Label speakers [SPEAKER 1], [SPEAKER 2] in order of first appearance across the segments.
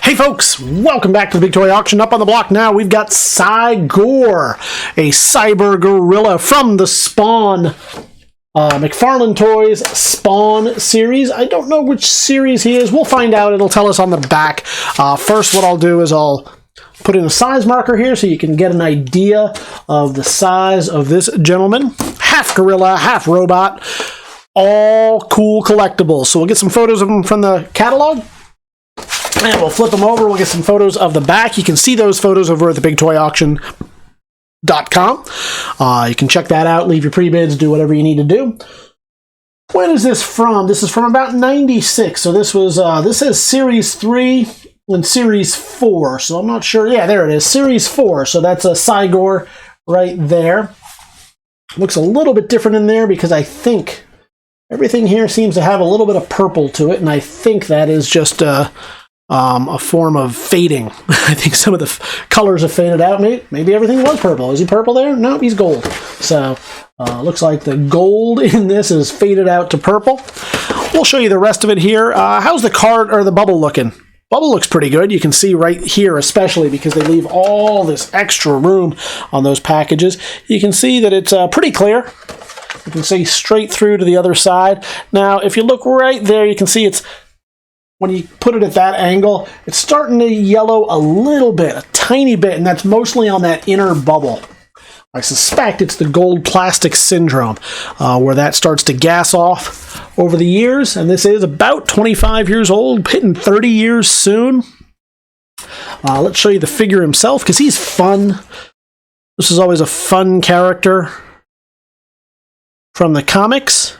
[SPEAKER 1] Hey folks, welcome back to the Big Toy Auction. Up on the block now, we've got Cygor, a cyber gorilla from the Spawn, McFarlane Toys Spawn series. I don't know which series he is. We'll find out. It'll tell us on the back. First, what I'll do is I'll put in a size marker here so you can get an idea of the size of this gentleman. Half gorilla, half robot, all cool collectibles. So we'll get some photos of him from the catalog. And we'll flip them over. We'll get some photos of the back. You can see those photos over at TheBigToyAuction.com. You can check that out. Leave your pre-bids. Do whatever you need to do. When is this from? This is from about 96. So this was this is Series 3 and Series 4. So I'm not sure. Yeah, there it is. Series 4. So that's a Cygor right there. Looks a little bit different in there because I think everything here seems to have a little bit of purple to it, and I think that is just a form of fading. I think some of the colors have faded out. Maybe everything was purple. Is he purple there? No, he's gold. So looks like the gold in this is faded out to purple. We'll show you the rest of it here. How's the card or the bubble looking? Bubble looks pretty good. You can see right here, especially because they leave all this extra room on those packages. You can see that it's pretty clear. You can see straight through to the other side. Now, if you look right there, you can see it's, when you put it at that angle, it's starting to yellow a little bit, a tiny bit, and that's mostly on that inner bubble. I suspect it's the gold plastic syndrome, where that starts to gas off over the years, and this is about 25 years old, hitting 30 years soon. Let's show you the figure himself, because he's fun. This is always a fun character from the comics.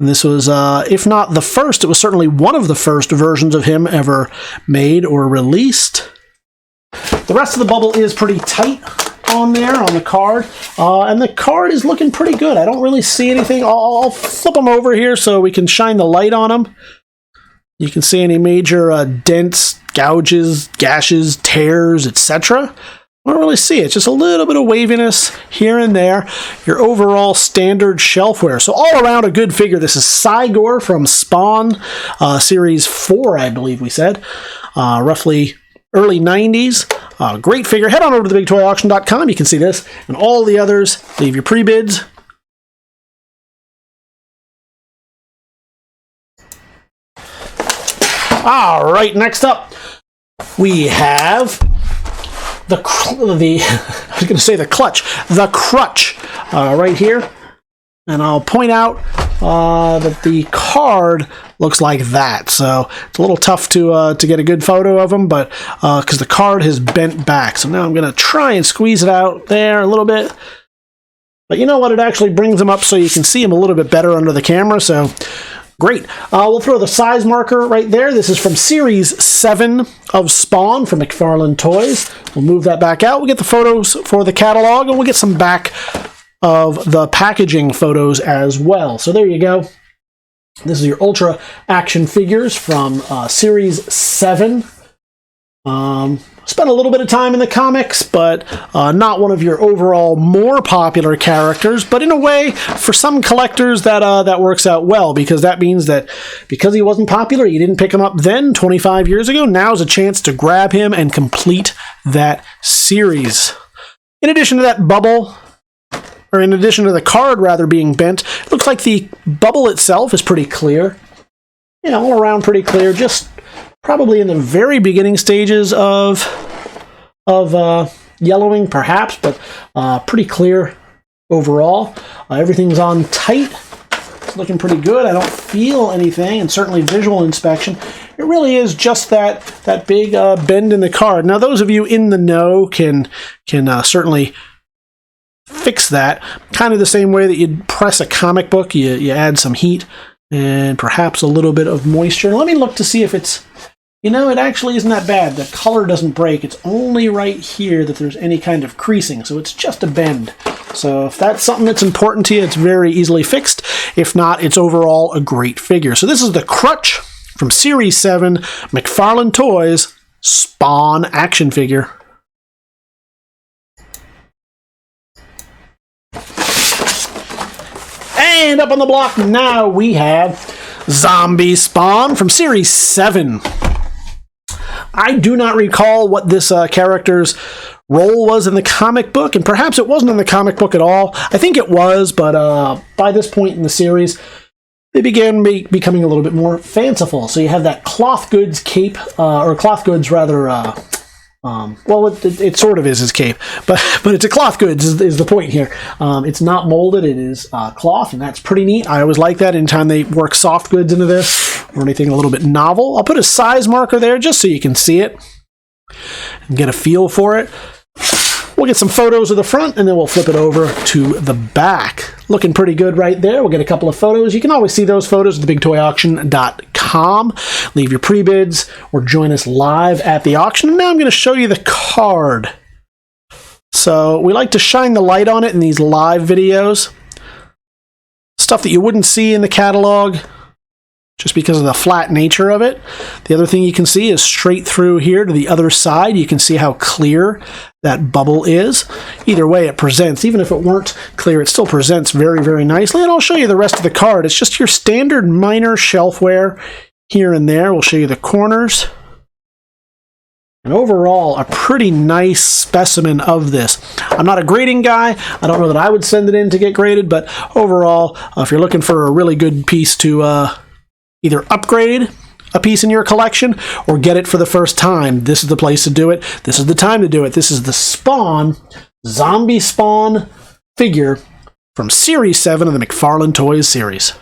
[SPEAKER 1] And this was, if not the first, it was certainly one of the first versions of him ever made or released. The rest of the bubble is pretty tight on there, on the card. And the card is looking pretty good. I don't really see anything. I'll flip them over here so we can shine the light on them. You can see any major dents, gouges, gashes, tears, etc. I don't really see it. It's just a little bit of waviness here and there. Your overall standard shelfware. So all around a good figure. This is Cygor from Spawn, Series 4, I believe we said. Roughly early 90s. Great figure. Head on over to TheBigToyAuction.com. You can see this and all the others. Leave your pre-bids. All right, next up we have the I was going to say the clutch, the crutch, right here, and I'll point out that the card looks like that. So it's a little tough to get a good photo of him, but because the card has bent back. So now I'm going to try and squeeze it out there a little bit. But you know what? It actually brings him up so you can see him a little bit better under the camera. So great. We'll throw the size marker right there. This is from Series 7 of Spawn from McFarlane Toys. We'll move that back out. We'll get the photos for the catalog, and we'll get some back of the packaging photos as well. So there you go. This is your Ultra action figures from Series 7. Spent a little bit of time in the comics, but not one of your overall more popular characters. But in a way, for some collectors, that works out well, because that means that because he wasn't popular, you didn't pick him up then, 25 years ago, now's a chance to grab him and complete that series. In addition to that bubble, or in addition to the card rather being bent, it looks like the bubble itself is pretty clear. Yeah, all around pretty clear, just probably in the very beginning stages of yellowing, perhaps, but pretty clear overall. Everything's on tight. It's looking pretty good. I don't feel anything, and certainly visual inspection. It really is just that big bend in the card. Now, those of you in the know can certainly fix that. Kind of the same way that you'd press a comic book. You add some heat and perhaps a little bit of moisture. Let me look to see if it's, you know, it actually isn't that bad. The color doesn't break. It's only right here that there's any kind of creasing, so it's just a bend. So if that's something that's important to you, it's very easily fixed. If not, it's overall a great figure. So this is the crutch from Series 7, McFarlane Toys, Spawn action figure. And up on the block now we have Zombie Spawn from Series 7. I do not recall what this character's role was in the comic book, and perhaps it wasn't in the comic book at all. I think it was, but by this point in the series, they began becoming a little bit more fanciful. So you have that cloth goods cape, or cloth goods rather, well, it sort of is his cape, but it's a cloth goods is the point here. It's not molded, it is cloth, and that's pretty neat. I always like that anytime they work soft goods into this, or anything a little bit novel. I'll put a size marker there just so you can see it and get a feel for it. We'll get some photos of the front, and then we'll flip it over to the back. Looking pretty good right there. We'll get a couple of photos. You can always see those photos at TheBigToyAuction.com. Leave your pre-bids or join us live at the auction. And now I'm going to show you the card. So we like to shine the light on it in these live videos. Stuff that you wouldn't see in the catalog, just because of the flat nature of it. The other thing you can see is straight through here to the other side. You can see how clear that bubble is. Either way it presents, even if it weren't clear, it still presents very, very nicely. And I'll show you the rest of the card. It's just your standard minor shelfware here and there. We'll show you the corners. And overall, a pretty nice specimen of this. I'm not a grading guy. I don't know that I would send it in to get graded, but overall, if you're looking for a really good piece to either upgrade a piece in your collection or get it for the first time, this is the place to do it. This is the time to do it. This is the Spawn, Zombie Spawn figure from Series 7 of the McFarlane Toys series.